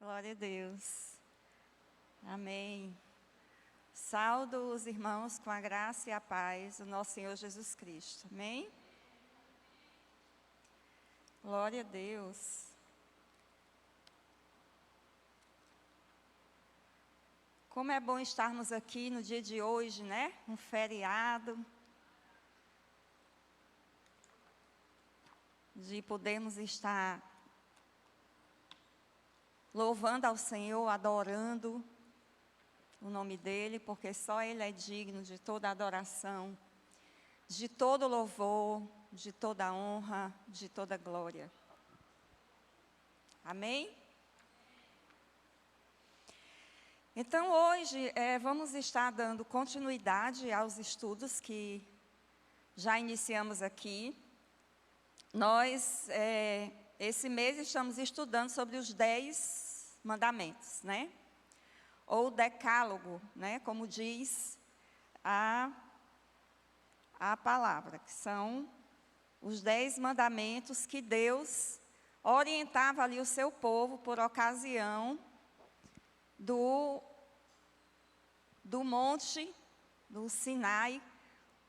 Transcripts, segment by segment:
Glória a Deus. Amém. Saúdo os irmãos com a graça e a paz do nosso Senhor Jesus Cristo. Amém? Glória a Deus. Como é bom estarmos aqui no dia de hoje, né? Um feriado. De podermos estar louvando ao Senhor, adorando o nome dEle, porque só Ele é digno de toda adoração, de todo louvor, de toda honra, de toda glória. Amém? Então, hoje, vamos estar dando continuidade aos estudos que já iniciamos aqui. Nós, esse mês, estamos estudando sobre os 10 mandamentos, né? Ou decálogo, né? Como diz a palavra, que são os 10 mandamentos que Deus orientava ali o seu povo por ocasião do monte, do Sinai,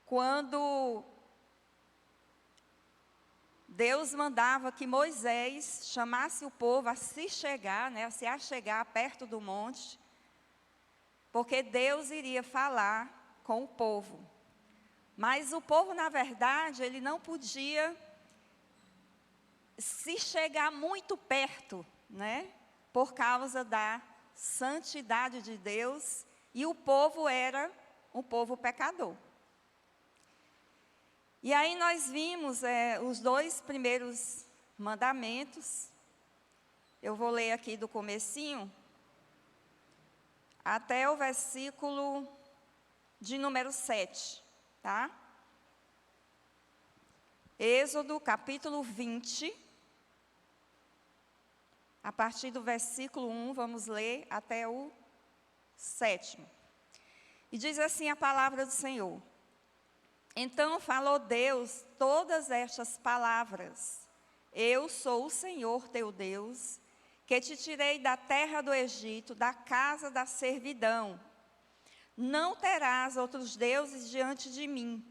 quando Deus mandava que Moisés chamasse o povo a se chegar, né, a se achegar perto do monte, porque Deus iria falar com o povo. Mas o povo, na verdade, ele não podia se chegar muito perto, né, por causa da santidade de Deus, e o povo era um povo pecador. E aí nós vimos os 2 primeiros mandamentos. Eu vou ler aqui do comecinho até o versículo de número 7, tá? Êxodo, capítulo 20, a partir do versículo 1, vamos ler até o 7º. E diz assim a palavra do Senhor: Então falou Deus todas estas palavras: Eu sou o Senhor teu Deus, que te tirei da terra do Egito, da casa da servidão. Não terás outros deuses diante de mim.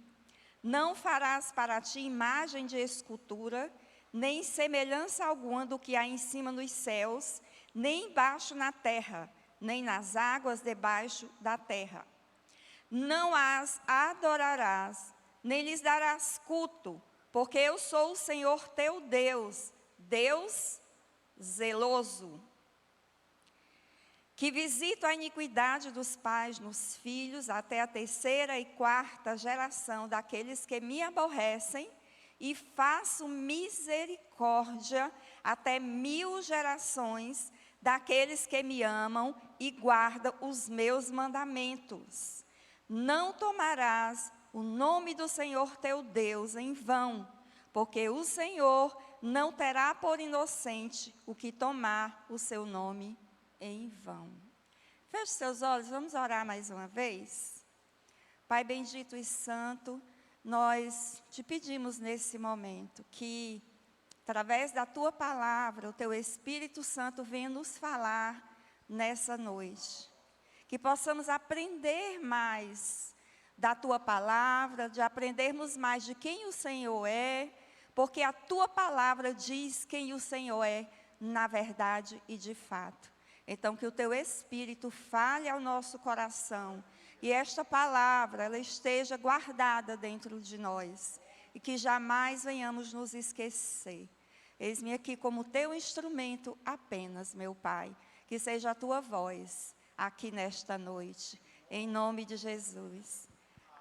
Não farás para ti imagem de escultura, nem semelhança alguma do que há em cima nos céus, nem embaixo na terra, nem nas águas debaixo da terra. Não as adorarás, nem lhes darás culto, porque eu sou o Senhor teu Deus, Deus zeloso, que visito a iniquidade dos pais nos filhos até a 3ª e 4ª geração daqueles que me aborrecem, e faço misericórdia até 1000 gerações daqueles que me amam e guardam os meus mandamentos. Não tomarás o nome do Senhor teu Deus em vão, porque o Senhor não terá por inocente o que tomar o seu nome em vão. Feche seus olhos, vamos orar mais uma vez. Pai bendito e santo, nós te pedimos nesse momento que, através da tua palavra, o teu Espírito Santo venha nos falar nessa noite. Que possamos aprender mais da tua palavra, de aprendermos mais de quem o Senhor é, porque a tua palavra diz quem o Senhor é, na verdade e de fato. Então, que o teu Espírito fale ao nosso coração, e esta palavra, ela esteja guardada dentro de nós, e que jamais venhamos nos esquecer. Eis-me aqui como teu instrumento apenas, meu Pai, que seja a tua voz aqui nesta noite, em nome de Jesus.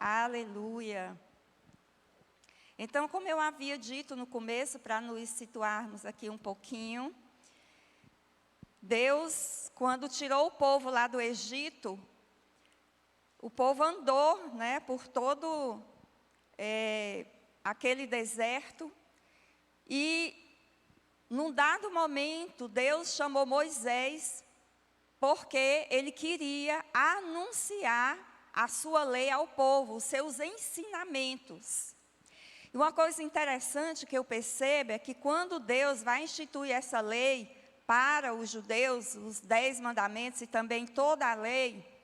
Aleluia. Então, como eu havia dito no começo, para nos situarmos aqui um pouquinho, Deus, quando tirou o povo lá do Egito, o povo andou, né, por todo aquele deserto, e num dado momento, Deus chamou Moisés, porque ele queria anunciar a sua lei ao povo, os seus ensinamentos. E uma coisa interessante que eu percebo é que quando Deus vai instituir essa lei, para os judeus, os 10 mandamentos e também toda a lei,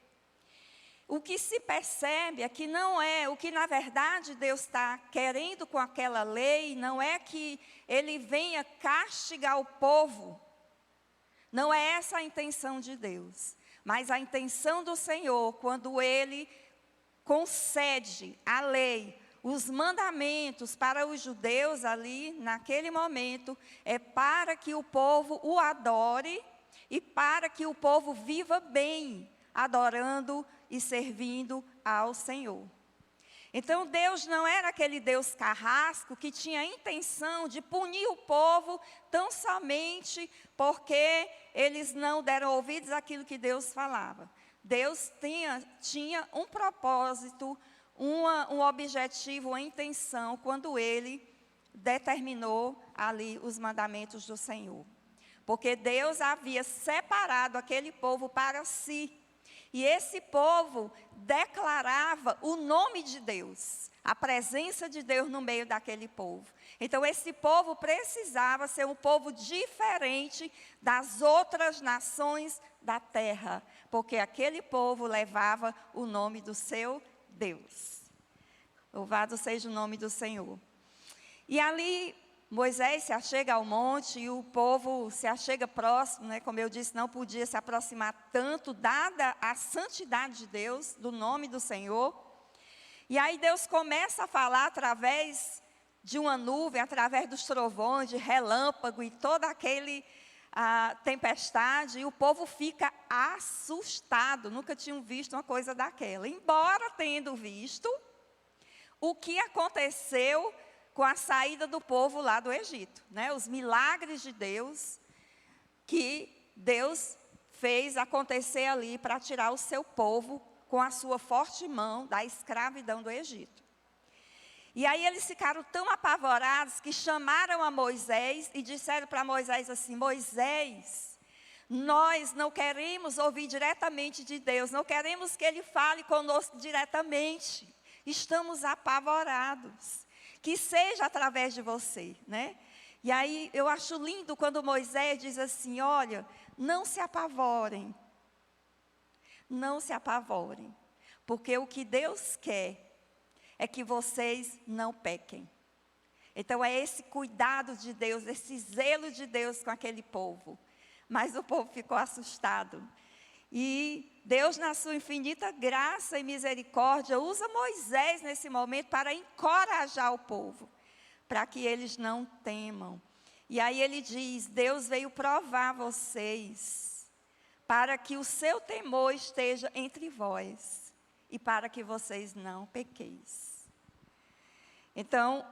o que se percebe é que não é, o que na verdade Deus está querendo com aquela lei, não é que Ele venha castigar o povo. Não é essa a intenção de Deus. Mas a intenção do Senhor, quando Ele concede a lei, os mandamentos para os judeus ali, naquele momento, é para que o povo o adore e para que o povo viva bem, adorando e servindo ao Senhor. Então, Deus não era aquele Deus carrasco que tinha a intenção de punir o povo tão somente porque eles não deram ouvidos àquilo que Deus falava. Deus tinha um propósito, um objetivo, uma intenção, quando Ele determinou ali os mandamentos do Senhor. Porque Deus havia separado aquele povo para si. E esse povo declarava o nome de Deus, a presença de Deus no meio daquele povo. Então, esse povo precisava ser um povo diferente das outras nações da terra, porque aquele povo levava o nome do seu Deus. Louvado seja o nome do Senhor. E ali, Moisés se achega ao monte e o povo se achega próximo, né? Como eu disse, não podia se aproximar tanto, dada a santidade de Deus, do nome do Senhor. E aí Deus começa a falar através de uma nuvem, através dos trovões, de relâmpago e toda aquele tempestade, e o povo fica assustado, nunca tinham visto uma coisa daquela. Embora tendo visto o que aconteceu com a saída do povo lá do Egito, né? Os milagres de Deus, que Deus fez acontecer ali para tirar o seu povo com a sua forte mão da escravidão do Egito. E aí eles ficaram tão apavorados que chamaram a Moisés e disseram para Moisés assim: Moisés, nós não queremos ouvir diretamente de Deus, não queremos que Ele fale conosco diretamente, estamos apavorados. Que seja através de você, né? E aí eu acho lindo quando Moisés diz assim: olha, não se apavorem. Não se apavorem. Porque o que Deus quer é que vocês não pequem. Então é esse cuidado de Deus, esse zelo de Deus com aquele povo. Mas o povo ficou assustado. E Deus, na sua infinita graça e misericórdia, usa Moisés nesse momento para encorajar o povo, para que eles não temam. E aí ele diz: Deus veio provar vocês, para que o seu temor esteja entre vós, e para que vocês não pequeis. Então,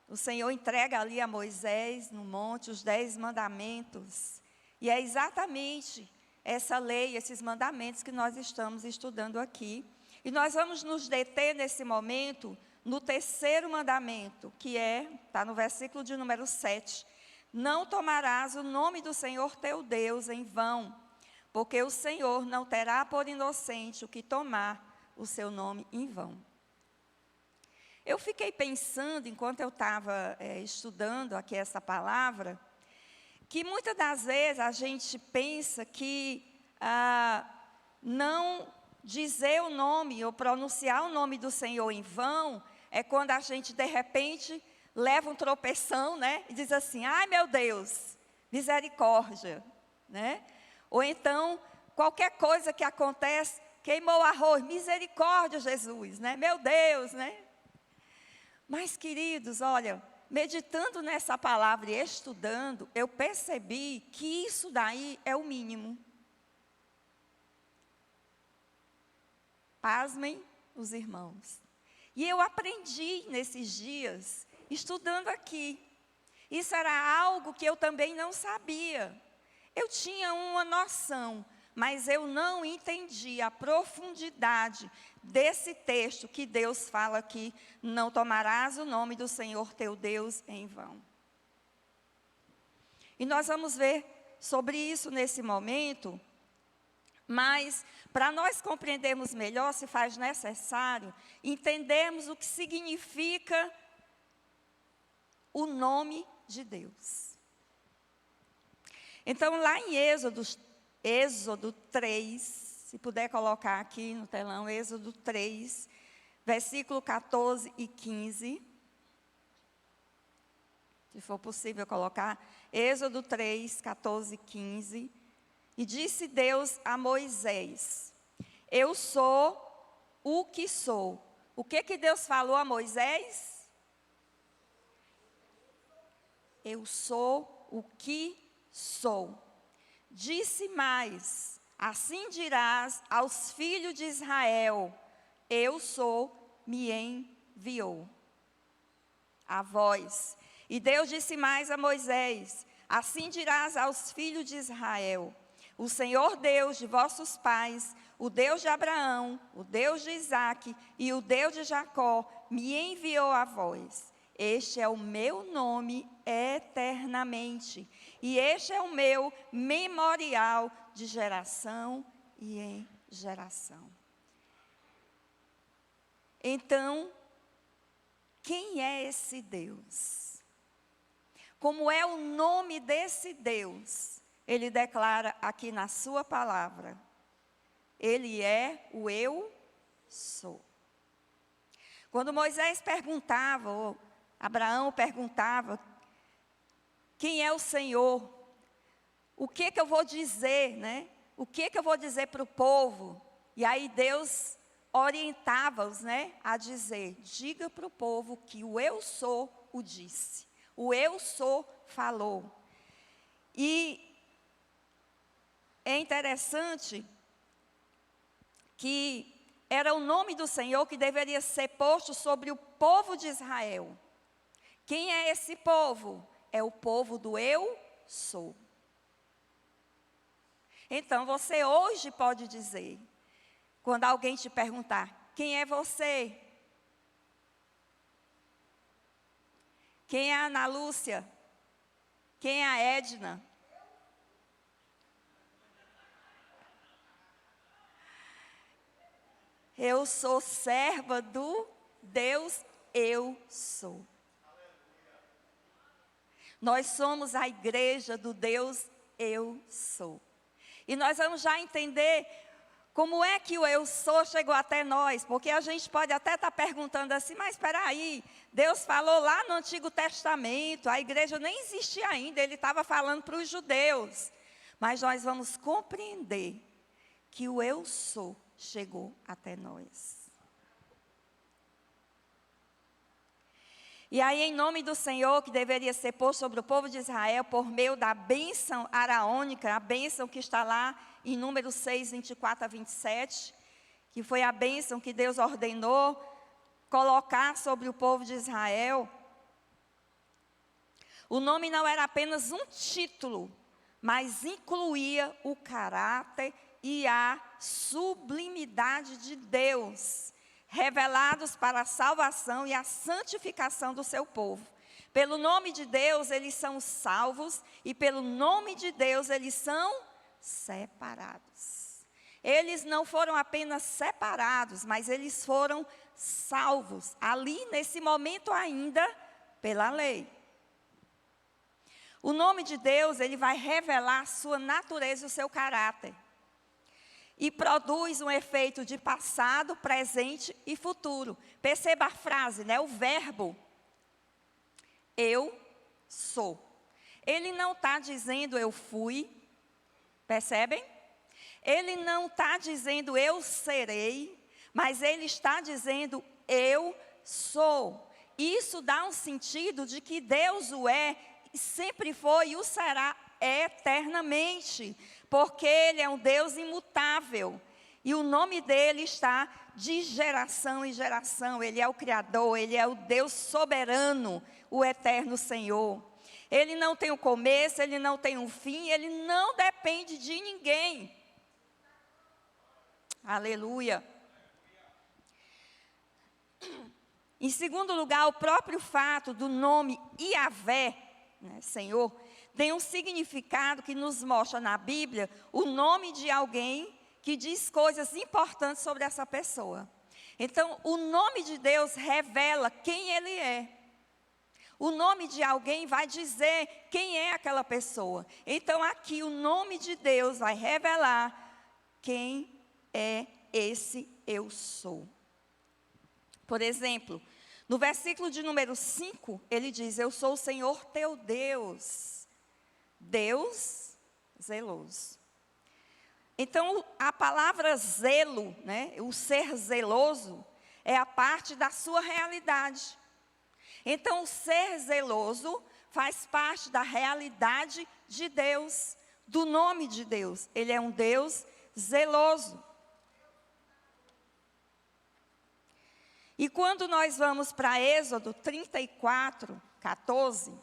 o Senhor entrega ali a Moisés, no monte, os 10 mandamentos, e é exatamente essa lei, esses mandamentos que nós estamos estudando aqui. E nós vamos nos deter nesse momento no 3º mandamento, que está no versículo de número 7. Não tomarás o nome do Senhor teu Deus em vão, porque o Senhor não terá por inocente o que tomar o seu nome em vão. Eu fiquei pensando, enquanto eu estava estudando aqui essa palavra, que muitas das vezes a gente pensa que não dizer o nome ou pronunciar o nome do Senhor em vão é quando a gente, de repente, leva um tropeção, né? E diz assim: ai meu Deus, misericórdia, né? Ou então, qualquer coisa que acontece, queimou o arroz, misericórdia, Jesus, né? Meu Deus, né? Mas, queridos, olha, meditando nessa palavra e estudando, eu percebi que isso daí é o mínimo. Pasmem os irmãos. E eu aprendi nesses dias, estudando aqui. Isso era algo que eu também não sabia. Eu tinha uma noção, mas eu não entendi a profundidade desse texto que Deus fala aqui: não tomarás o nome do Senhor teu Deus em vão. E nós vamos ver sobre isso nesse momento, mas para nós compreendermos melhor, se faz necessário entendermos o que significa o nome de Deus. Então, lá em Êxodo 3, se puder colocar aqui no telão, Êxodo 3, versículo 14 e 15. Se for possível colocar, Êxodo 3, 14 e 15. E disse Deus a Moisés: eu sou o que sou. O que Deus falou a Moisés? Eu sou o que sou. Disse mais: assim dirás aos filhos de Israel: eu sou, me enviou. A voz. E Deus disse mais a Moisés: assim dirás aos filhos de Israel: o Senhor Deus de vossos pais, o Deus de Abraão, o Deus de Isaque e o Deus de Jacó, me enviou a vós. Este é o meu nome eternamente, e este é o meu memorial de geração e em geração. Então, quem é esse Deus? Como é o nome desse Deus? Ele declara aqui na sua palavra: ele é o eu sou. Quando Moisés perguntava, ou Abraão perguntava, quem é o Senhor? O que eu vou dizer, né? O que eu vou dizer para o povo? E aí Deus orientava-os, né, a dizer: diga para o povo que o eu sou o disse. O eu sou falou. E é interessante que era o nome do Senhor que deveria ser posto sobre o povo de Israel. Quem é esse povo? É o povo do eu sou. Então, você hoje pode dizer, quando alguém te perguntar: quem é você? Quem é a Ana Lúcia? Quem é a Edna? Eu sou serva do Deus, eu sou. Nós somos a igreja do Deus, eu sou. E nós vamos já entender como é que o eu sou chegou até nós, porque a gente pode até estar perguntando assim: mas espera aí, Deus falou lá no Antigo Testamento, a igreja nem existia ainda, ele estava falando para os judeus. Mas nós vamos compreender que o eu sou chegou até nós. E aí, em nome do Senhor, que deveria ser posto sobre o povo de Israel, por meio da bênção araônica, a bênção que está lá em Números 6, 24 a 27, que foi a bênção que Deus ordenou colocar sobre o povo de Israel. O nome não era apenas um título, mas incluía o caráter e a sublimidade de Deus, revelados para a salvação e a santificação do seu povo. Pelo nome de Deus, eles são salvos, e pelo nome de Deus, eles são separados. Eles não foram apenas separados, mas eles foram salvos, ali nesse momento ainda, pela lei. O nome de Deus, ele vai revelar a sua natureza e o seu caráter. E produz um efeito de passado, presente e futuro. Perceba a frase, né? O verbo. Eu sou. Ele não está dizendo eu fui. Percebem? Ele não está dizendo eu serei. Mas ele está dizendo eu sou. Isso dá um sentido de que Deus o é, sempre foi e o será eternamente, porque Ele é um Deus imutável, e o nome dEle está de geração em geração. Ele é o Criador, Ele é o Deus soberano, o eterno Senhor. Ele não tem um começo, Ele não tem um fim, Ele não depende de ninguém. Aleluia. Em segundo lugar, o próprio fato do nome Iavé, né, Senhor, tem um significado que nos mostra na Bíblia o nome de alguém que diz coisas importantes sobre essa pessoa. Então, o nome de Deus revela quem Ele é. O nome de alguém vai dizer quem é aquela pessoa. Então, aqui, o nome de Deus vai revelar quem é esse eu sou. Por exemplo, no versículo de número 5, ele diz: eu sou o Senhor teu Deus, Deus zeloso. Então, a palavra zelo, né, o ser zeloso, é a parte da sua realidade. Então, o ser zeloso faz parte da realidade de Deus, do nome de Deus. Ele é um Deus zeloso. E quando nós vamos para Êxodo 34, 14...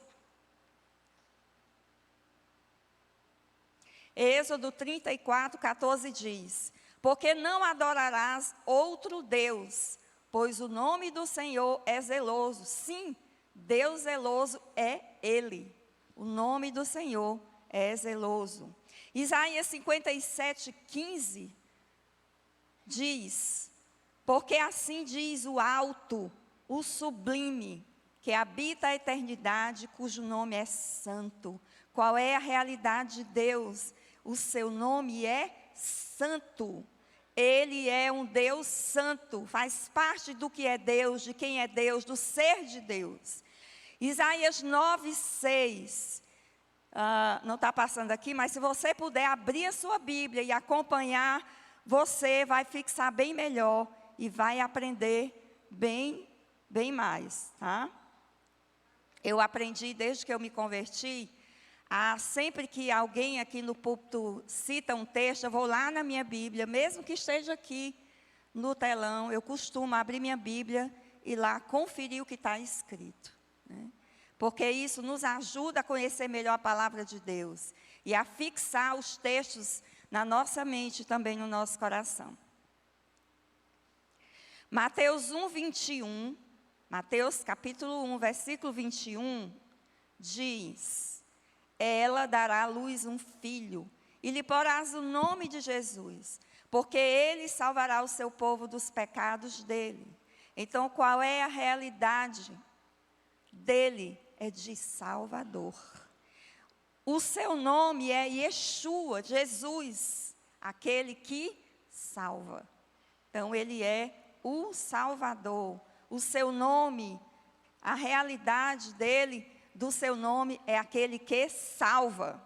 Êxodo 34, 14 diz: porque não adorarás outro Deus, pois o nome do Senhor é zeloso. Sim, Deus zeloso é Ele. O nome do Senhor é zeloso. Isaías 57, 15 diz: porque assim diz o alto, o sublime, que habita a eternidade, cujo nome é santo. Qual é a realidade de Deus? O seu nome é santo. Ele é um Deus santo, faz parte do que é Deus, de quem é Deus, do ser de Deus. Isaías 9, 6. Não está passando aqui, mas se você puder abrir a sua Bíblia e acompanhar, você vai fixar bem melhor e vai aprender bem mais, tá? Eu aprendi desde que eu me converti, sempre que alguém aqui no púlpito cita um texto, eu vou lá na minha Bíblia, mesmo que esteja aqui no telão, eu costumo abrir minha Bíblia e lá conferir o que está escrito, né? Porque isso nos ajuda a conhecer melhor a palavra de Deus e a fixar os textos na nossa mente e também no nosso coração. Mateus 1, 21, Mateus capítulo 1, versículo 21, diz: ela dará à luz um filho, e lhe porás o nome de Jesus, porque ele salvará o seu povo dos pecados dele. Então, qual é a realidade dele? É de Salvador. O seu nome é Yeshua, Jesus, aquele que salva. Então, ele é o Salvador. O seu nome, a realidade dele, do seu nome, é aquele que salva.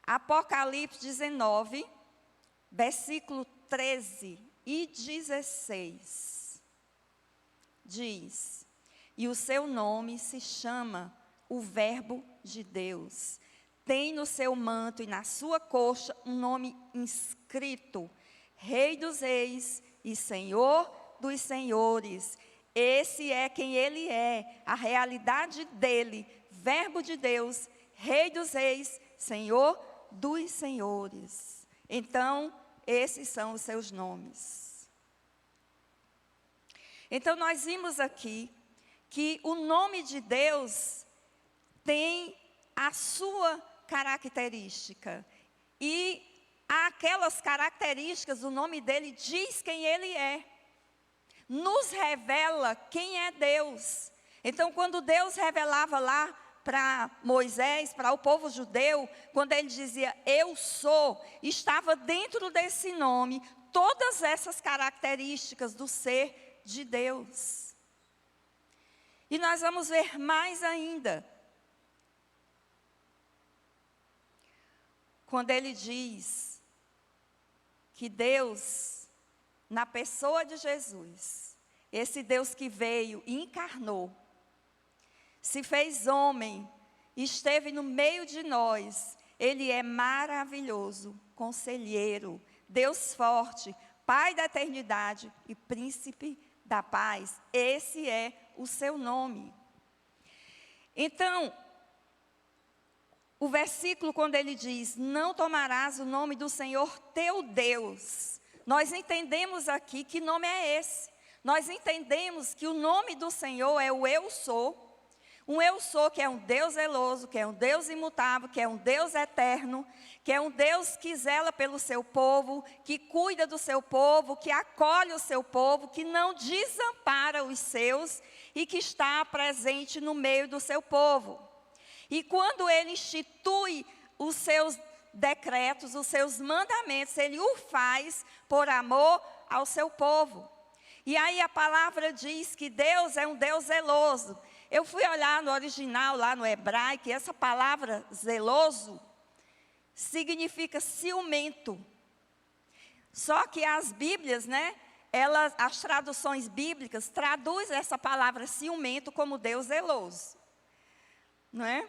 Apocalipse 19, versículo 13 e 16, diz: e o seu nome se chama o Verbo de Deus. Tem no seu manto e na sua coxa um nome inscrito: Rei dos Reis e Senhor dos Senhores. Esse é quem ele é, a realidade dele, Verbo de Deus, Rei dos Reis, Senhor dos Senhores. Então, esses são os seus nomes. Então, nós vimos aqui que o nome de Deus tem a sua característica. E aquelas características, o nome dele diz quem ele é. Nos revela quem é Deus. Então, quando Deus revelava lá para Moisés, para o povo judeu, quando ele dizia eu sou, estava dentro desse nome todas essas características do ser de Deus. E nós vamos ver mais ainda. Quando ele diz que Deus, na pessoa de Jesus, esse Deus que veio e encarnou, se fez homem, esteve no meio de nós, ele é maravilhoso, conselheiro, Deus forte, Pai da eternidade e príncipe da paz. Esse é o seu nome. Então, o versículo quando ele diz, não tomarás o nome do Senhor teu Deus, nós entendemos aqui que nome é esse. Nós entendemos que o nome do Senhor é o eu sou. Um eu sou que é um Deus zeloso, que é um Deus imutável, que é um Deus eterno, que é um Deus que zela pelo seu povo, que cuida do seu povo, que acolhe o seu povo, que não desampara os seus. e que está presente no meio do seu povo. E quando ele institui os seus decretos, os seus mandamentos, ele o faz por amor ao seu povo. E aí a palavra diz que Deus é um Deus zeloso. Eu fui olhar no original, lá no hebraico, e essa palavra zeloso significa ciumento. Só que as Bíblias, né, as traduções bíblicas traduzem essa palavra ciumento como Deus zeloso. Não é?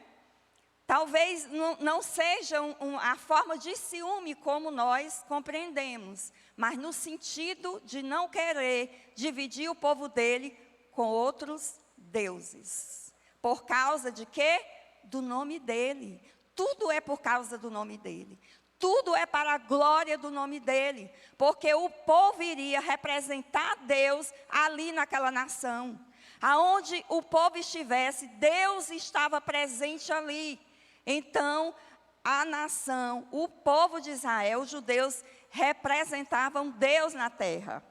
Talvez não seja a forma de ciúme como nós compreendemos, mas no sentido de não querer dividir o povo dele com outros deuses. Por causa de quê? Do nome dele. Tudo é por causa do nome dele. Tudo é para a glória do nome dele. Porque o povo iria representar Deus ali naquela nação. Aonde o povo estivesse, Deus estava presente ali. Então, a nação, o povo de Israel, os judeus, representavam Deus na terra.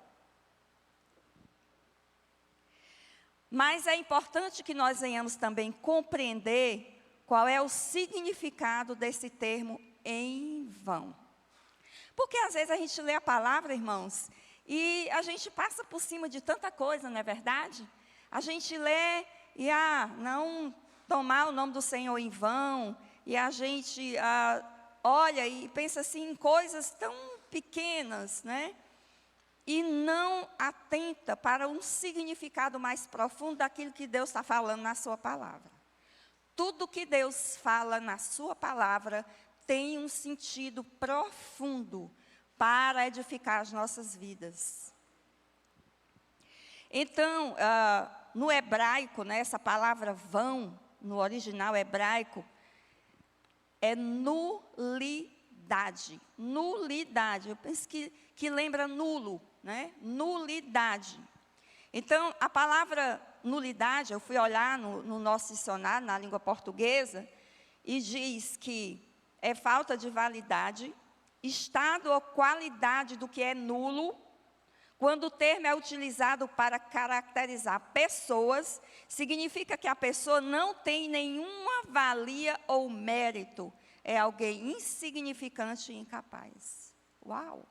Mas é importante que nós venhamos também compreender qual é o significado desse termo em vão. Porque às vezes a gente lê a palavra, irmãos, e a gente passa por cima de tanta coisa, não é verdade? A gente lê e, não tomar o nome do Senhor em vão, e a gente olha e pensa assim em coisas tão pequenas, né? E não atenta para um significado mais profundo daquilo que Deus está falando na sua palavra. Tudo que Deus fala na sua palavra tem um sentido profundo para edificar as nossas vidas. Então, no hebraico, né, essa palavra vão, no original hebraico, é nulidade. Nulidade. Eu penso que lembra nulo, né? Nulidade. Então, a palavra nulidade, eu fui olhar no nosso dicionário, na língua portuguesa, e diz que é falta de validade, estado ou qualidade do que é nulo. Quando o termo é utilizado para caracterizar pessoas, significa que a pessoa não tem nenhuma valia ou mérito. É alguém insignificante e incapaz. Uau!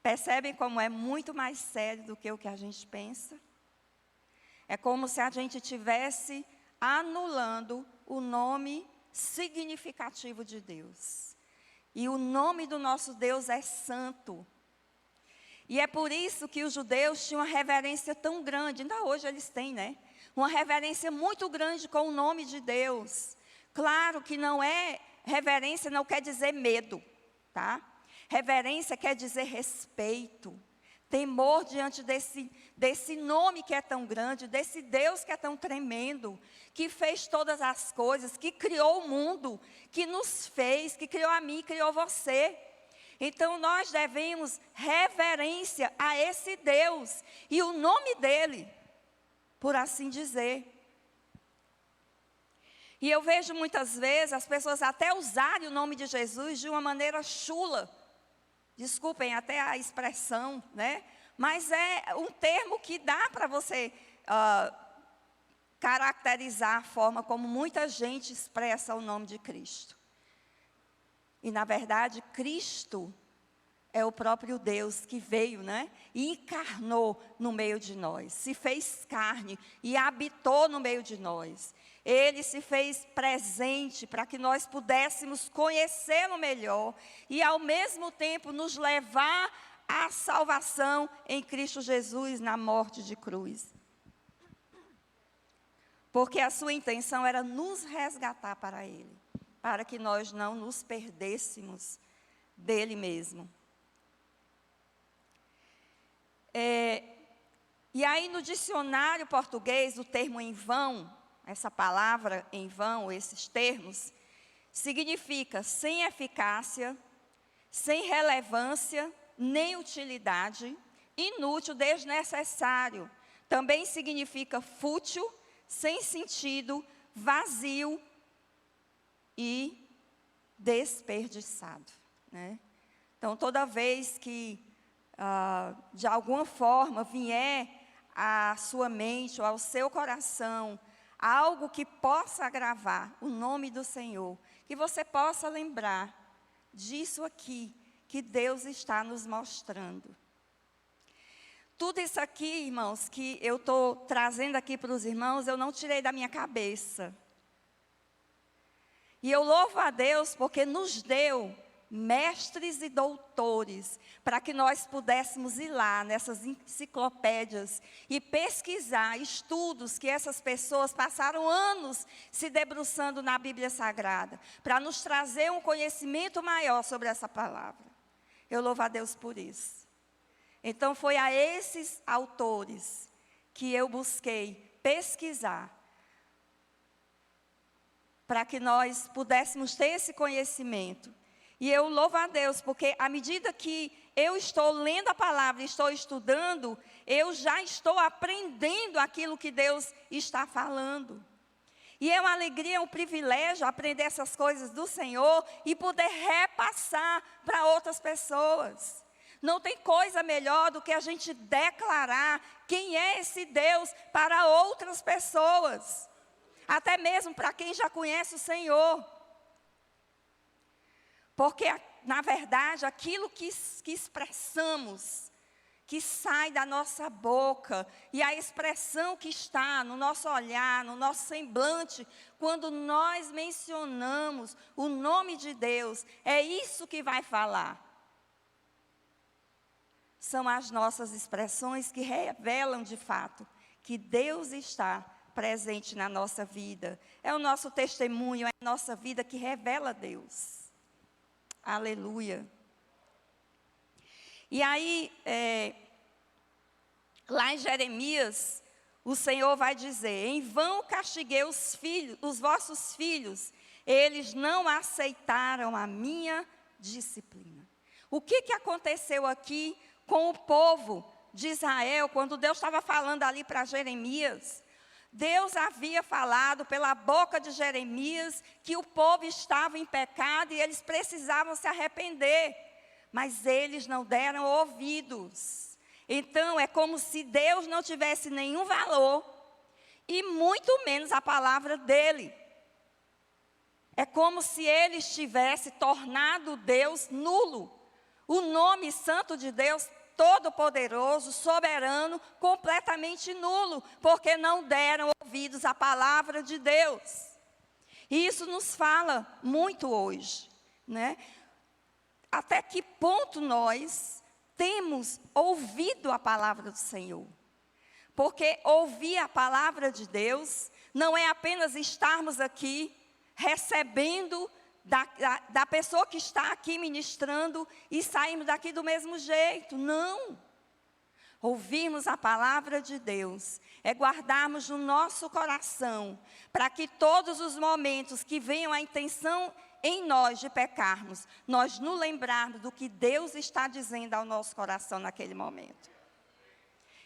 Percebem como é muito mais sério do que o que a gente pensa? É como se a gente estivesse anulando o nome significativo de Deus. E o nome do nosso Deus é santo. E é por isso que os judeus tinham uma reverência tão grande, ainda hoje eles têm, né? Uma reverência muito grande com o nome de Deus. Claro que reverência não quer dizer medo, tá? Reverência quer dizer respeito, temor diante desse nome que é tão grande, desse Deus que é tão tremendo, que fez todas as coisas, que criou o mundo, que nos fez, que criou a mim, criou você. Então, nós devemos reverência a esse Deus e o nome dele, por assim dizer. E eu vejo muitas vezes as pessoas até usarem o nome de Jesus de uma maneira chula. Desculpem até a expressão, né? Mas é um termo que dá para você caracterizar a forma como muita gente expressa o nome de Cristo. E, na verdade, Cristo é o próprio Deus que veio, né? E encarnou no meio de nós. Se fez carne e habitou no meio de nós. Ele se fez presente para que nós pudéssemos conhecê-lo melhor. E, ao mesmo tempo, nos levar à salvação em Cristo Jesus na morte de cruz. Porque a sua intenção era nos resgatar para Ele. Para que nós não nos perdêssemos dele mesmo. E aí no dicionário português, o termo em vão, essa palavra em vão, esses termos, significa sem eficácia, sem relevância, nem utilidade, inútil, desnecessário. Também significa fútil, sem sentido, vazio, e desperdiçado, né? Então, toda vez que, de alguma forma, vier à sua mente ou ao seu coração algo que possa agravar o nome do Senhor, que você possa lembrar disso aqui que Deus está nos mostrando. Tudo isso aqui, irmãos, que eu estou trazendo aqui para os irmãos, eu não tirei da minha cabeça. E eu louvo a Deus porque nos deu mestres e doutores, para que nós pudéssemos ir lá nessas enciclopédias e pesquisar estudos que essas pessoas passaram anos se debruçando na Bíblia Sagrada, para nos trazer um conhecimento maior sobre essa palavra. Eu louvo a Deus por isso. Então foi a esses autores que eu busquei pesquisar, para que nós pudéssemos ter esse conhecimento. E eu louvo a Deus, porque à medida que eu estou lendo a palavra, estou estudando, eu já estou aprendendo aquilo que Deus está falando. E é uma alegria, é um privilégio aprender essas coisas do Senhor e poder repassar para outras pessoas. Não tem coisa melhor do que a gente declarar quem é esse Deus para outras pessoas. Até mesmo para quem já conhece o Senhor. Porque, na verdade, aquilo que expressamos, que sai da nossa boca, e a expressão que está no nosso olhar, no nosso semblante, quando nós mencionamos o nome de Deus, é isso que vai falar. São as nossas expressões que revelam, de fato, que Deus está presente na nossa vida. É o nosso testemunho, é a nossa vida que revela Deus. Aleluia. E aí, lá em Jeremias, o Senhor vai dizer: em vão castiguei os vossos filhos, eles não aceitaram a minha disciplina. O que aconteceu aqui com o povo de Israel, quando Deus estava falando ali para Jeremias? Deus havia falado pela boca de Jeremias que o povo estava em pecado e eles precisavam se arrepender, mas eles não deram ouvidos. Então é como se Deus não tivesse nenhum valor e muito menos a palavra dele. É como se ele tivesse tornado Deus nulo. O nome santo de Deus todo-poderoso, soberano, completamente nulo, porque não deram ouvidos à palavra de Deus. E isso nos fala muito hoje, né? Até que ponto nós temos ouvido a palavra do Senhor? Porque ouvir a palavra de Deus não é apenas estarmos aqui recebendo da pessoa que está aqui ministrando e saímos daqui do mesmo jeito. Não. Ouvirmos a palavra de Deus é guardarmos no nosso coração, para que todos os momentos que venham a intenção em nós de pecarmos, nós nos lembrarmos do que Deus está dizendo ao nosso coração naquele momento.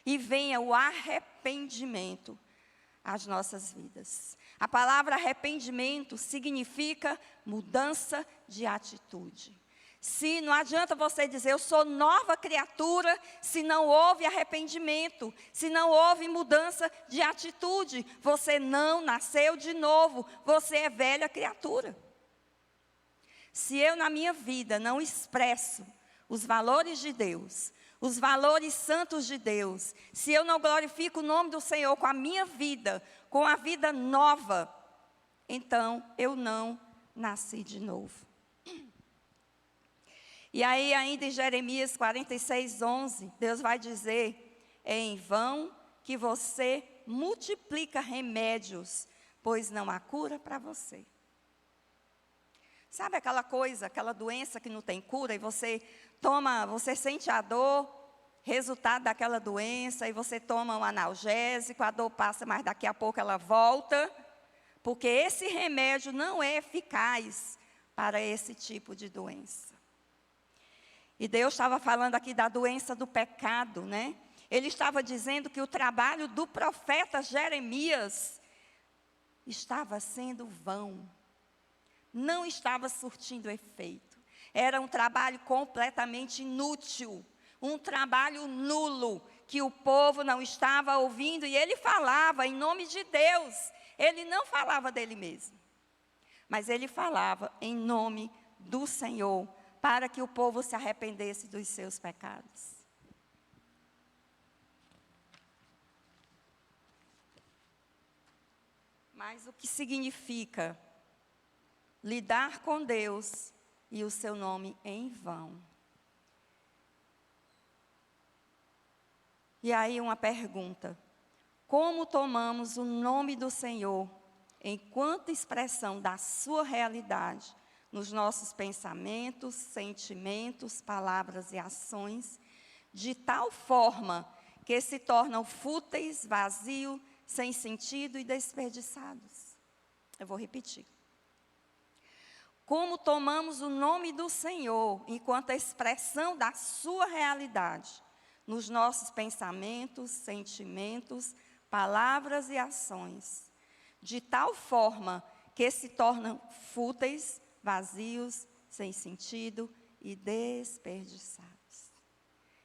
E venha o arrependimento às nossas vidas. A palavra arrependimento significa mudança de atitude. Se não adianta você dizer, eu sou nova criatura, se não houve arrependimento, se não houve mudança de atitude, você não nasceu de novo, você é velha criatura. Se eu na minha vida não expresso os valores de Deus, os valores santos de Deus, se eu não glorifico o nome do Senhor com a minha vida, com a vida nova, então eu não nasci de novo. E aí ainda em Jeremias 46:11, Deus vai dizer: é em vão que você multiplica remédios, pois não há cura para você. Sabe aquela coisa, aquela doença que não tem cura, e você sente a dor, resultado daquela doença, e você toma um analgésico, a dor passa, mas daqui a pouco ela volta, porque esse remédio não é eficaz para esse tipo de doença. E Deus estava falando aqui da doença do pecado, né? Ele estava dizendo que o trabalho do profeta Jeremias estava sendo vão. Não estava surtindo efeito. Era um trabalho completamente inútil. Um trabalho nulo, que o povo não estava ouvindo, e ele falava em nome de Deus. Ele não falava dele mesmo, mas ele falava em nome do Senhor, para que o povo se arrependesse dos seus pecados. Mas o que significa lidar com Deus e o seu nome em vão? E aí uma pergunta: como tomamos o nome do Senhor enquanto expressão da sua realidade nos nossos pensamentos, sentimentos, palavras e ações, de tal forma que se tornam fúteis, vazios, sem sentido e desperdiçados? Eu vou repetir. Como tomamos o nome do Senhor enquanto expressão da sua realidade nos nossos pensamentos, sentimentos, palavras e ações, de tal forma que se tornam fúteis, vazios, sem sentido e desperdiçados.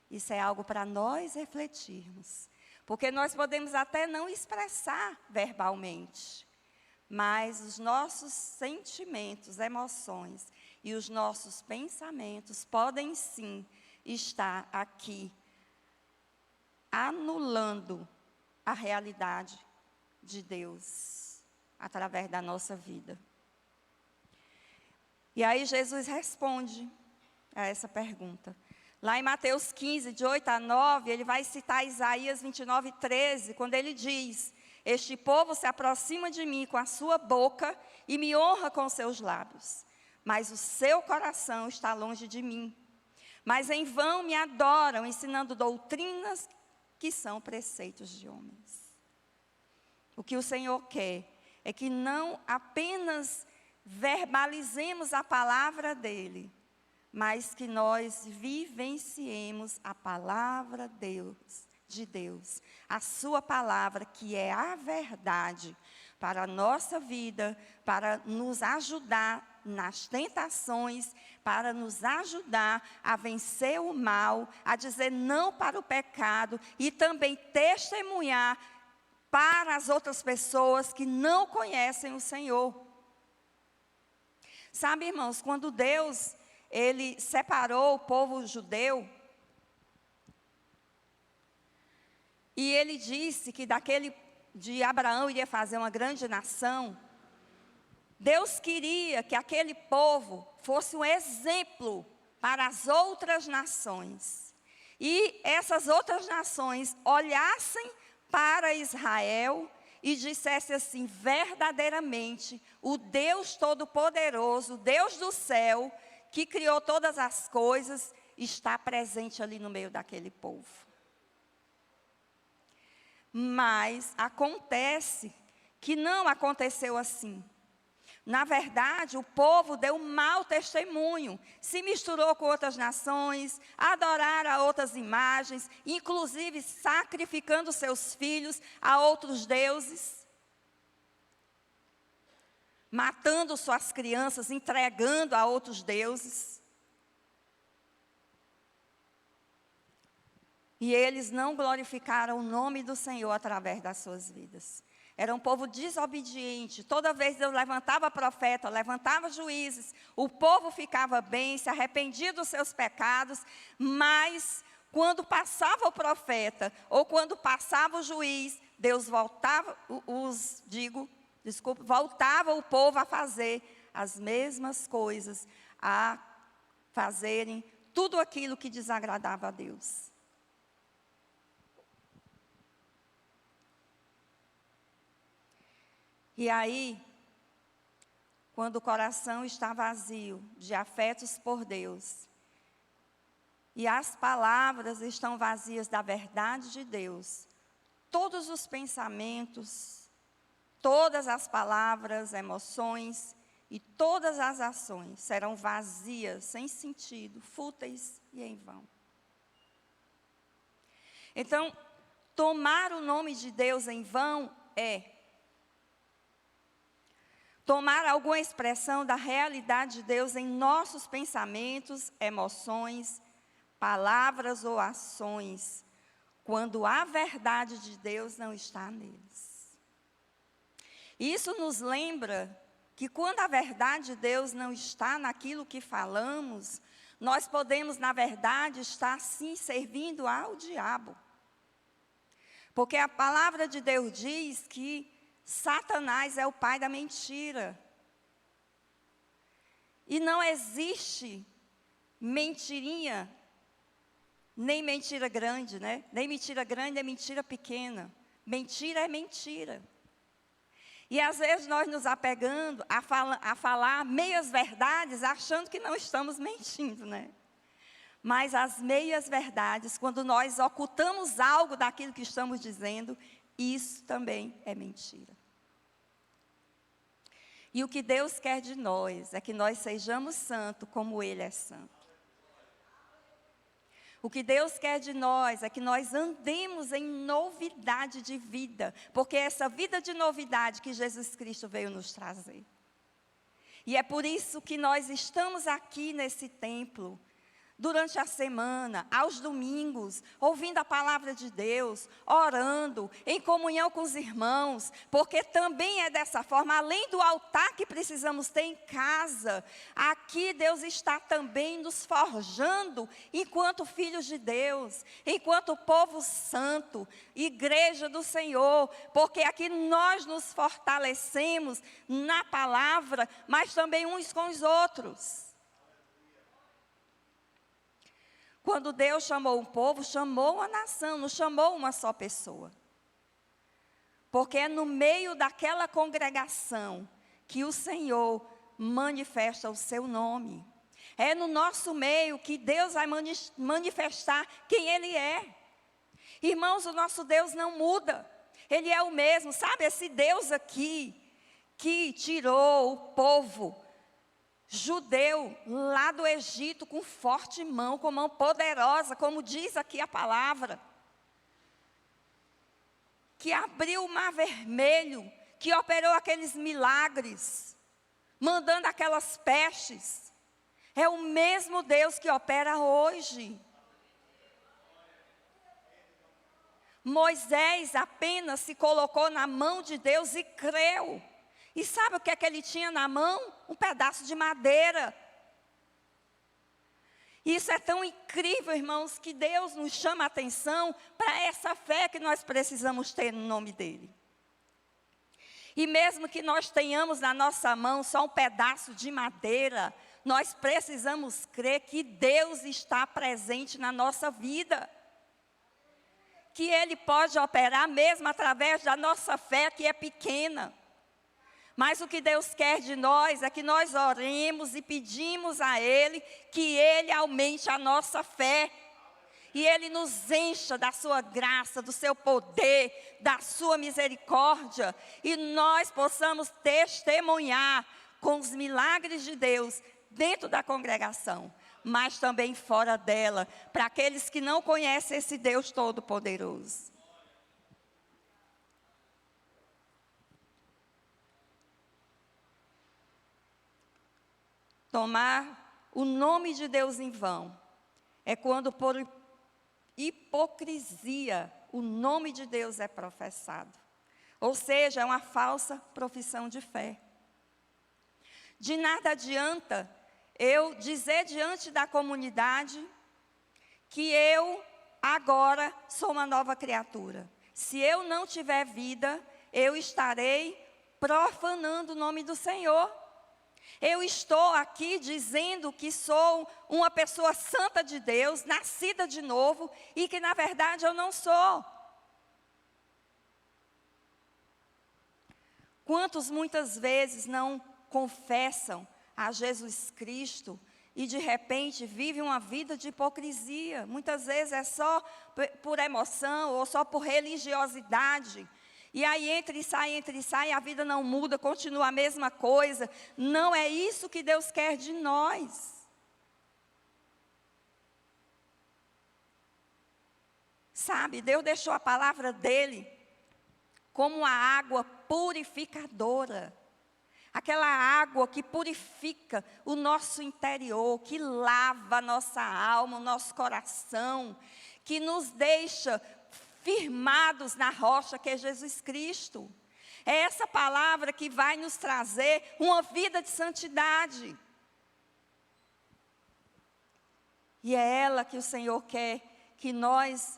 Isso é algo para nós refletirmos, porque nós podemos até não expressar verbalmente, mas os nossos sentimentos, emoções e os nossos pensamentos podem sim estar aqui anulando a realidade de Deus através da nossa vida. E aí Jesus responde a essa pergunta. Lá em Mateus 15, de 8 a 9, ele vai citar Isaías 29, 13, quando ele diz: este povo se aproxima de mim com a sua boca e me honra com seus lábios, mas o seu coração está longe de mim. Mas em vão me adoram, ensinando doutrinas que são preceitos de homens. O que o Senhor quer é que não apenas verbalizemos a palavra dEle, mas que nós vivenciemos a palavra de Deus, a sua palavra, que é a verdade para a nossa vida, para nos ajudar nas tentações, para nos ajudar a vencer o mal, a dizer não para o pecado e também testemunhar para as outras pessoas que não conhecem o Senhor. Sabe, irmãos, quando Deus, Ele separou o povo judeu, e Ele disse que de Abraão iria fazer uma grande nação, Deus queria que aquele povo fosse um exemplo para as outras nações. E essas outras nações olhassem para Israel e dissessem assim: verdadeiramente, o Deus Todo-Poderoso, o Deus do céu, que criou todas as coisas, está presente ali no meio daquele povo. Mas acontece que não aconteceu assim. Na verdade, o povo deu um mau testemunho, se misturou com outras nações, adoraram a outras imagens, inclusive sacrificando seus filhos a outros deuses, matando suas crianças, entregando a outros deuses. E eles não glorificaram o nome do Senhor através das suas vidas. Era um povo desobediente. Toda vez Deus levantava profeta, levantava juízes, o povo ficava bem, se arrependia dos seus pecados, mas quando passava o profeta, ou quando passava o juiz, Deus voltava, voltava o povo a fazer as mesmas coisas, a fazerem tudo aquilo que desagradava a Deus. E aí, quando o coração está vazio de afetos por Deus, e as palavras estão vazias da verdade de Deus, todos os pensamentos, todas as palavras, emoções e todas as ações serão vazias, sem sentido, fúteis e em vão. Então, tomar o nome de Deus em vão é tomar alguma expressão da realidade de Deus em nossos pensamentos, emoções, palavras ou ações, quando a verdade de Deus não está neles. Isso nos lembra que quando a verdade de Deus não está naquilo que falamos, nós podemos, na verdade, estar sim servindo ao diabo. Porque a palavra de Deus diz que Satanás é o pai da mentira. E não existe mentirinha, nem mentira grande, né? Nem mentira grande, nem mentira pequena. Mentira é mentira. E às vezes nós nos apegando a falar meias verdades, achando que não estamos mentindo, né? Mas as meias verdades, quando nós ocultamos algo daquilo que estamos dizendo, isso também é mentira. E o que Deus quer de nós é que nós sejamos santos como Ele é santo. O que Deus quer de nós é que nós andemos em novidade de vida, porque é essa vida de novidade que Jesus Cristo veio nos trazer. E é por isso que nós estamos aqui nesse templo, durante a semana, aos domingos, ouvindo a palavra de Deus, orando, em comunhão com os irmãos, porque também é dessa forma, além do altar que precisamos ter em casa, aqui Deus está também nos forjando, enquanto filhos de Deus, enquanto povo santo, igreja do Senhor, porque aqui nós nos fortalecemos na palavra, mas também uns com os outros. Quando Deus chamou um povo, chamou uma nação, não chamou uma só pessoa. Porque é no meio daquela congregação que o Senhor manifesta o seu nome. É no nosso meio que Deus vai manifestar quem Ele é. Irmãos, o nosso Deus não muda. Ele é o mesmo. Sabe, esse Deus aqui, que tirou o povo judeu lá do Egito com forte mão, com mão poderosa, como diz aqui a palavra, que abriu o mar vermelho, que operou aqueles milagres, mandando aquelas pestes, é o mesmo Deus que opera hoje. Moisés apenas se colocou na mão de Deus e creu. E sabe o que é que ele tinha na mão? Um pedaço de madeira. Isso é tão incrível, irmãos, que Deus nos chama a atenção para essa fé que nós precisamos ter no nome dEle. E mesmo que nós tenhamos na nossa mão só um pedaço de madeira, nós precisamos crer que Deus está presente na nossa vida. Que Ele pode operar mesmo através da nossa fé que é pequena. Mas o que Deus quer de nós é que nós oremos e pedimos a Ele que Ele aumente a nossa fé. E Ele nos encha da sua graça, do seu poder, da sua misericórdia. E nós possamos testemunhar com os milagres de Deus dentro da congregação, mas também fora dela, para aqueles que não conhecem esse Deus Todo-Poderoso. Tomar o nome de Deus em vão é quando por hipocrisia o nome de Deus é professado. Ou seja, é uma falsa profissão de fé. De nada adianta eu dizer diante da comunidade que eu agora sou uma nova criatura. Se eu não tiver vida, eu estarei profanando o nome do Senhor. Eu estou aqui dizendo que sou uma pessoa santa de Deus, nascida de novo, e que na verdade eu não sou. Quantos muitas vezes não confessam a Jesus Cristo e de repente vivem uma vida de hipocrisia? Muitas vezes é só por emoção ou só por religiosidade. E aí entra e sai, a vida não muda, continua a mesma coisa. Não é isso que Deus quer de nós. Sabe, Deus deixou a palavra dEle como uma água purificadora. Aquela água que purifica o nosso interior, que lava a nossa alma, o nosso coração, que nos deixa firmados na rocha que é Jesus Cristo. É essa palavra que vai nos trazer uma vida de santidade. E é ela que o Senhor quer que nós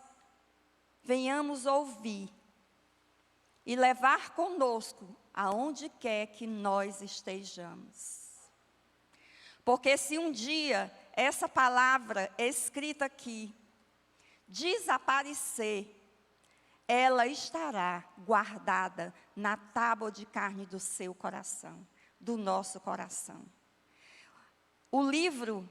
venhamos ouvir e levar conosco aonde quer que nós estejamos. Porque se um dia essa palavra escrita aqui desaparecer, ela estará guardada na tábua de carne do seu coração, do nosso coração. O livro,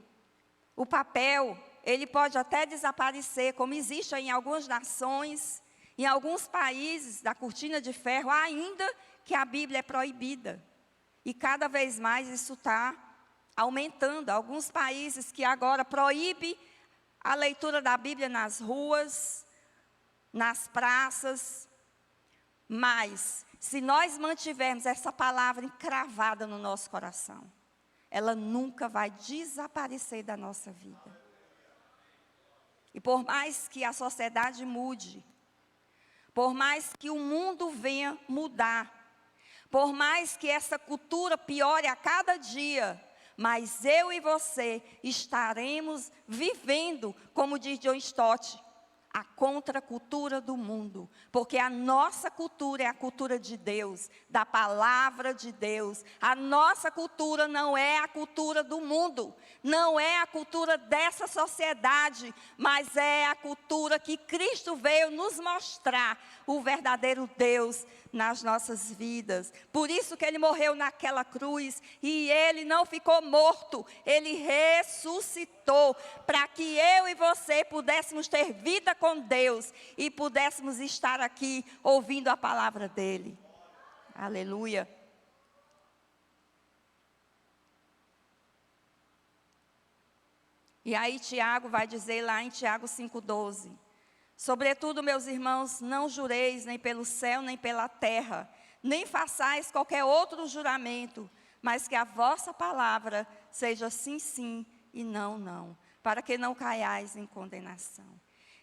o papel, ele pode até desaparecer, como existe em algumas nações, em alguns países da cortina de ferro, ainda que a Bíblia é proibida. E cada vez mais isso está aumentando. Alguns países que agora proíbem a leitura da Bíblia nas ruas, nas praças. Mas, se nós mantivermos essa palavra encravada no nosso coração, ela nunca vai desaparecer da nossa vida. E por mais que a sociedade mude, por mais que o mundo venha mudar, por mais que essa cultura piore a cada dia, mas eu e você estaremos vivendo, como diz John Stott, a contracultura do mundo, porque a nossa cultura é a cultura de Deus, da palavra de Deus. A nossa cultura não é a cultura do mundo, não é a cultura dessa sociedade, mas é a cultura que Cristo veio nos mostrar, o verdadeiro Deus nas nossas vidas. Por isso que Ele morreu naquela cruz, e Ele não ficou morto, Ele ressuscitou, para que eu e você pudéssemos ter vida com Deus, e pudéssemos estar aqui ouvindo a palavra dEle. Aleluia. E aí Tiago vai dizer lá em Tiago 5,12... Sobretudo, meus irmãos, não jureis nem pelo céu, nem pela terra, nem façais qualquer outro juramento, mas que a vossa palavra seja sim, sim e não, não, para que não caiais em condenação.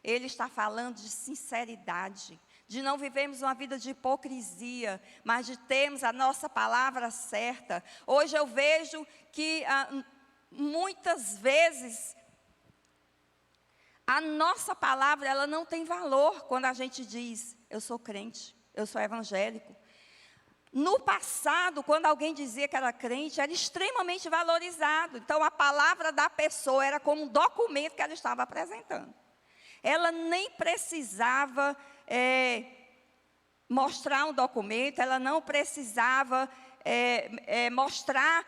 Ele está falando de sinceridade, de não vivermos uma vida de hipocrisia, mas de termos a nossa palavra certa. Hoje eu vejo que muitas vezes a nossa palavra, ela não tem valor quando a gente diz, eu sou crente, eu sou evangélico. No passado, quando alguém dizia que era crente, era extremamente valorizado. Então, a palavra da pessoa era como um documento que ela estava apresentando. Ela nem precisava mostrar um documento, ela não precisava mostrar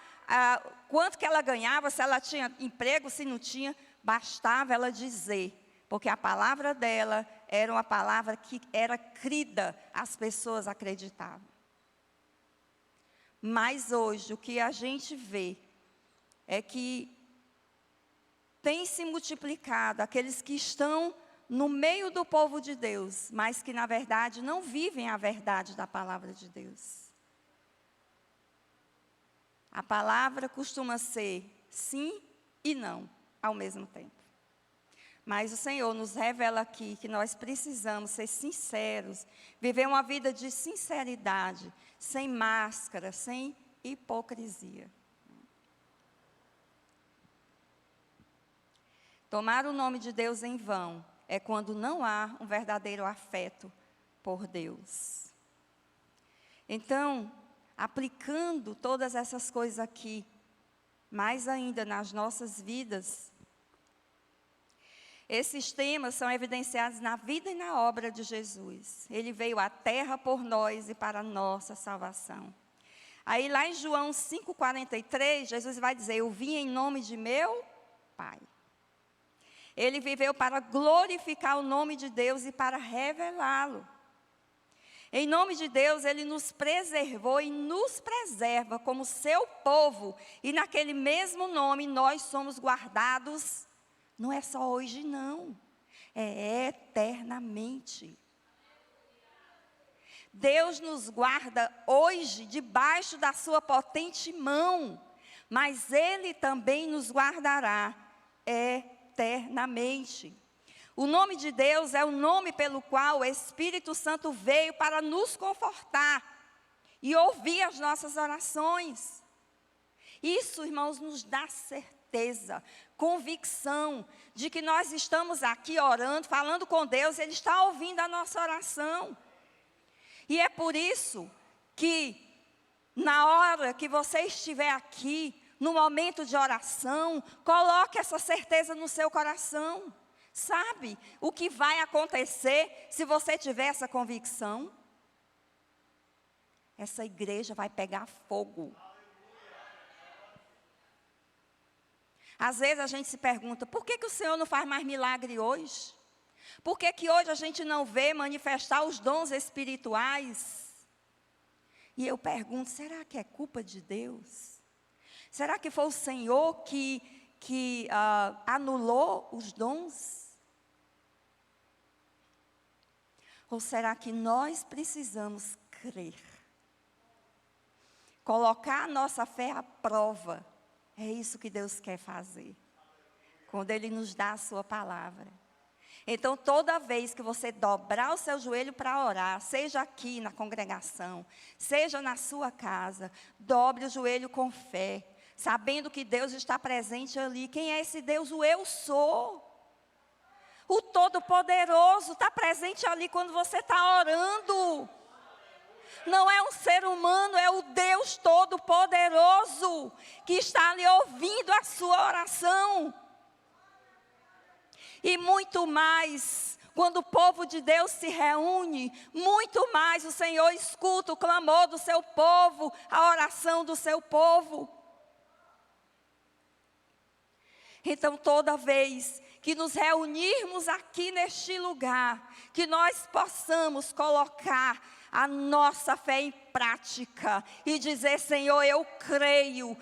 quanto que ela ganhava, se ela tinha emprego, se não tinha. Bastava ela dizer, porque a palavra dela era uma palavra que era crida, as pessoas acreditavam. Mas hoje, o que a gente vê é que tem se multiplicado aqueles que estão no meio do povo de Deus, mas que na verdade não vivem a verdade da palavra de Deus. A palavra costuma ser sim e não ao mesmo tempo. Mas o Senhor nos revela aqui que nós precisamos ser sinceros, viver uma vida de sinceridade, sem máscara, sem hipocrisia. Tomar o nome de Deus em vão é quando não há um verdadeiro afeto por Deus. Então, aplicando todas essas coisas aqui, mais ainda nas nossas vidas, esses temas são evidenciados na vida e na obra de Jesus. Ele veio à terra por nós e para a nossa salvação. Aí lá em João 5,43, Jesus vai dizer, eu vim em nome de meu Pai. Ele viveu para glorificar o nome de Deus e para revelá-lo. Em nome de Deus, Ele nos preservou e nos preserva como seu povo. E naquele mesmo nome, nós somos guardados, não é só hoje não, é eternamente. Deus nos guarda hoje debaixo da sua potente mão, mas Ele também nos guardará eternamente. O nome de Deus é o nome pelo qual o Espírito Santo veio para nos confortar e ouvir as nossas orações. Isso, irmãos, nos dá certeza, convicção de que nós estamos aqui orando, falando com Deus, Ele está ouvindo a nossa oração. E é por isso que, na hora que você estiver aqui, no momento de oração, coloque essa certeza no seu coração. Sabe o que vai acontecer se você tiver essa convicção? Essa igreja vai pegar fogo. Às vezes a gente se pergunta, por que o Senhor não faz mais milagre hoje? Por que hoje a gente não vê manifestar os dons espirituais? E eu pergunto, será que é culpa de Deus? Será que foi o Senhor que anulou os dons? Ou será que nós precisamos crer? Colocar a nossa fé à prova. É isso que Deus quer fazer. Quando Ele nos dá a sua palavra. Então, toda vez que você dobrar o seu joelho para orar, seja aqui na congregação, seja na sua casa, dobre o joelho com fé, sabendo que Deus está presente ali. Quem é esse Deus? O eu sou. O Todo-Poderoso está presente ali quando você está orando. Não é um ser humano, é o Deus Todo-Poderoso que está ali ouvindo a sua oração. E muito mais, quando o povo de Deus se reúne, muito mais o Senhor escuta o clamor do seu povo, a oração do seu povo. Então, toda vez que nos reunirmos aqui neste lugar, que nós possamos colocar a nossa fé em prática e dizer, Senhor, eu creio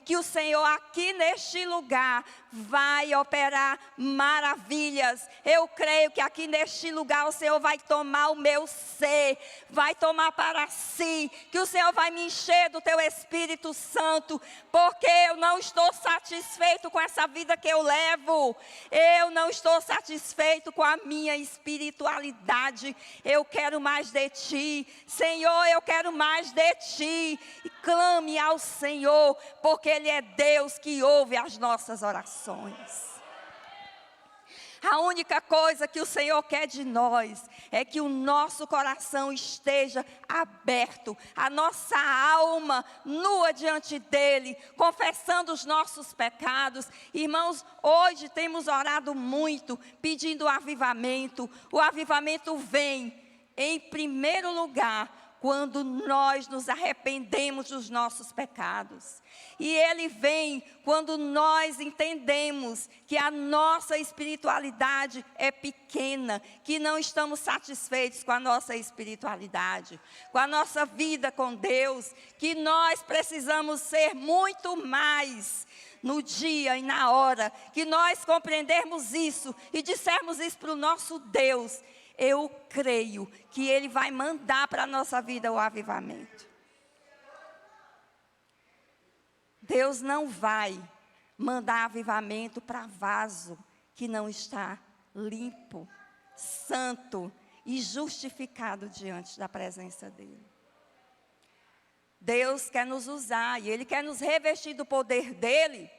que o Senhor aqui neste lugar vai operar maravilhas. Eu creio que aqui neste lugar o Senhor vai tomar o meu ser, vai tomar para si, que o Senhor vai me encher do teu Espírito Santo, porque eu não estou satisfeito com essa vida que eu levo, eu não estou satisfeito com a minha espiritualidade, eu quero mais de ti, Senhor, eu quero mais de ti. E clame ao Senhor, porque Ele é Deus que ouve as nossas orações. A única coisa que o Senhor quer de nós é que o nosso coração esteja aberto, a nossa alma nua diante dEle, confessando os nossos pecados. Irmãos, hoje temos orado muito, pedindo avivamento. O avivamento vem, em primeiro lugar, quando nós nos arrependemos dos nossos pecados. E Ele vem quando nós entendemos que a nossa espiritualidade é pequena, que não estamos satisfeitos com a nossa espiritualidade, com a nossa vida com Deus, que nós precisamos ser muito mais no dia e na hora, que nós compreendermos isso e dissermos isso para o nosso Deus. Eu creio que Ele vai mandar para a nossa vida o avivamento. Deus não vai mandar avivamento para vaso que não está limpo, santo e justificado diante da presença dEle. Deus quer nos usar e Ele quer nos revestir do poder dEle.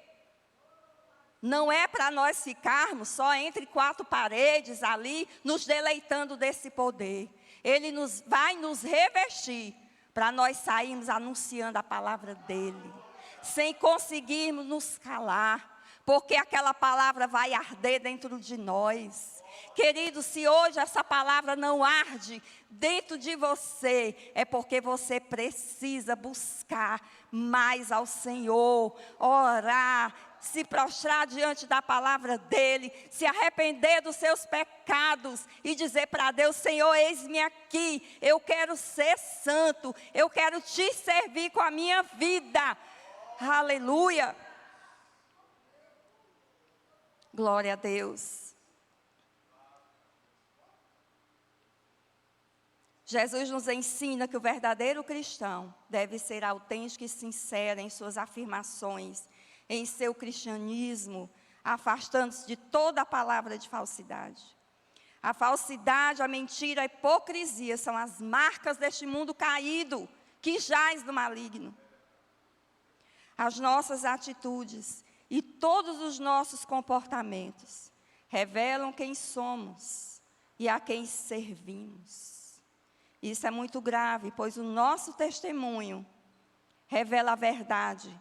Não é para nós ficarmos só entre quatro paredes ali, nos deleitando desse poder. Ele vai nos revestir para nós sairmos anunciando a palavra dEle, sem conseguirmos nos calar, porque aquela palavra vai arder dentro de nós. Querido, se hoje essa palavra não arde dentro de você, é porque você precisa buscar mais ao Senhor, orar, se prostrar diante da palavra dEle, se arrepender dos seus pecados e dizer para Deus, Senhor, eis-me aqui, eu quero ser santo, eu quero te servir com a minha vida. Aleluia. Glória a Deus. Jesus nos ensina que o verdadeiro cristão deve ser autêntico e sincero em suas afirmações, em seu cristianismo, afastando-se de toda a palavra de falsidade. A falsidade, a mentira, a hipocrisia são as marcas deste mundo caído, que jaz do maligno. As nossas atitudes e todos os nossos comportamentos revelam quem somos e a quem servimos. Isso é muito grave, pois o nosso testemunho revela a verdade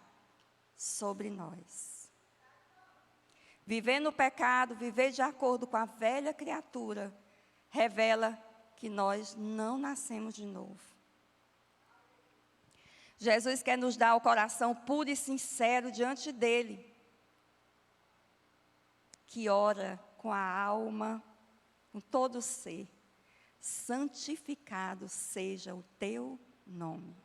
sobre nós. Viver no pecado, viver de acordo com a velha criatura, revela que nós não nascemos de novo. Jesus quer nos dar o coração puro e sincero diante dele, que ora com a alma, com todo o ser. Santificado seja o teu nome.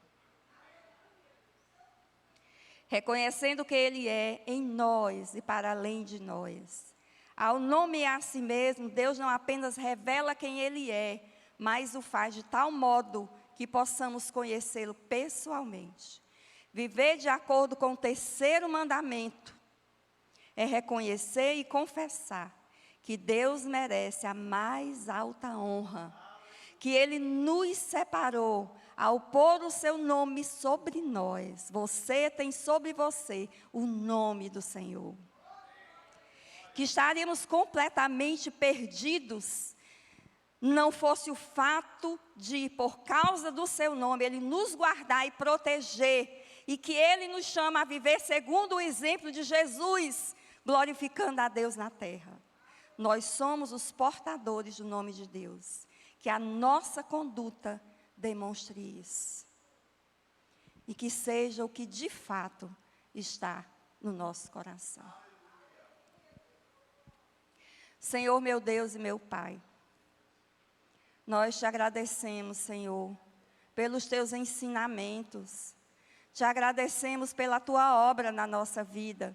Reconhecendo que Ele é em nós e para além de nós. Ao nomear a si mesmo, Deus não apenas revela quem Ele é, mas o faz de tal modo que possamos conhecê-lo pessoalmente. Viver de acordo com o terceiro mandamento é reconhecer e confessar que Deus merece a mais alta honra, que Ele nos separou ao pôr o seu nome sobre nós. Você tem sobre você o nome do Senhor. Que estaríamos completamente perdidos, não fosse o fato de, por causa do seu nome, Ele nos guardar e proteger, e que Ele nos chama a viver segundo o exemplo de Jesus, glorificando a Deus na terra. Nós somos os portadores do nome de Deus. Que a nossa conduta demonstre isso. E que seja o que de fato está no nosso coração. Senhor, meu Deus e meu Pai, nós te agradecemos, Senhor, pelos teus ensinamentos. Te agradecemos pela tua obra na nossa vida.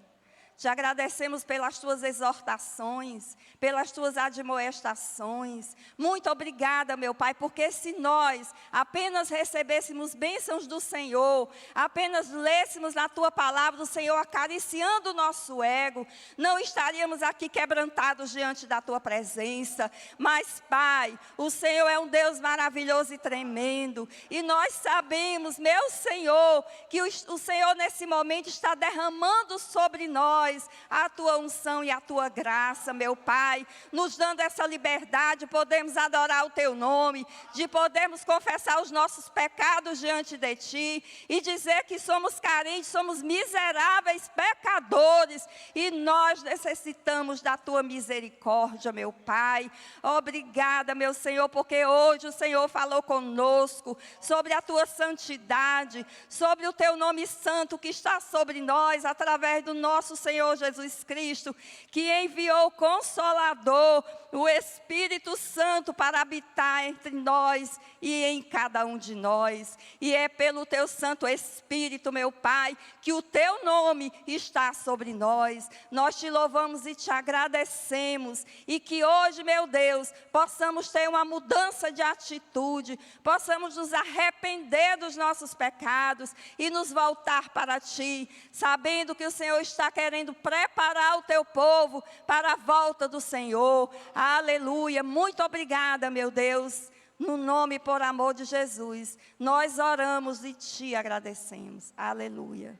Te agradecemos pelas tuas exortações, pelas tuas admoestações. Muito obrigada, meu Pai, porque se nós apenas recebêssemos bênçãos do Senhor, apenas lêssemos na tua palavra do Senhor, acariciando o nosso ego, não estaríamos aqui quebrantados diante da tua presença. Mas, Pai, o Senhor é um Deus maravilhoso e tremendo. E nós sabemos, meu Senhor, que o Senhor nesse momento está derramando sobre nós a tua unção e a tua graça, meu Pai, nos dando essa liberdade, podemos adorar o teu nome, de podermos confessar os nossos pecados diante de ti e dizer que somos carentes, somos miseráveis pecadores e nós necessitamos da tua misericórdia, meu Pai. Obrigada, meu Senhor, porque hoje o Senhor falou conosco sobre a tua santidade, sobre o teu nome santo que está sobre nós através do nosso Senhor Jesus Cristo, que enviou o Consolador, o Espírito Santo, para habitar entre nós e em cada um de nós. E é pelo teu Santo Espírito, meu Pai, que o teu nome está sobre nós. Nós te louvamos e te agradecemos. E que hoje, meu Deus, possamos ter uma mudança de atitude, possamos nos arrepender dos nossos pecados e nos voltar para ti, sabendo que o Senhor está querendo preparar o teu povo para a volta do Senhor. Aleluia. Muito obrigada, meu Deus. No nome e por amor de Jesus, nós oramos e te agradecemos. Aleluia.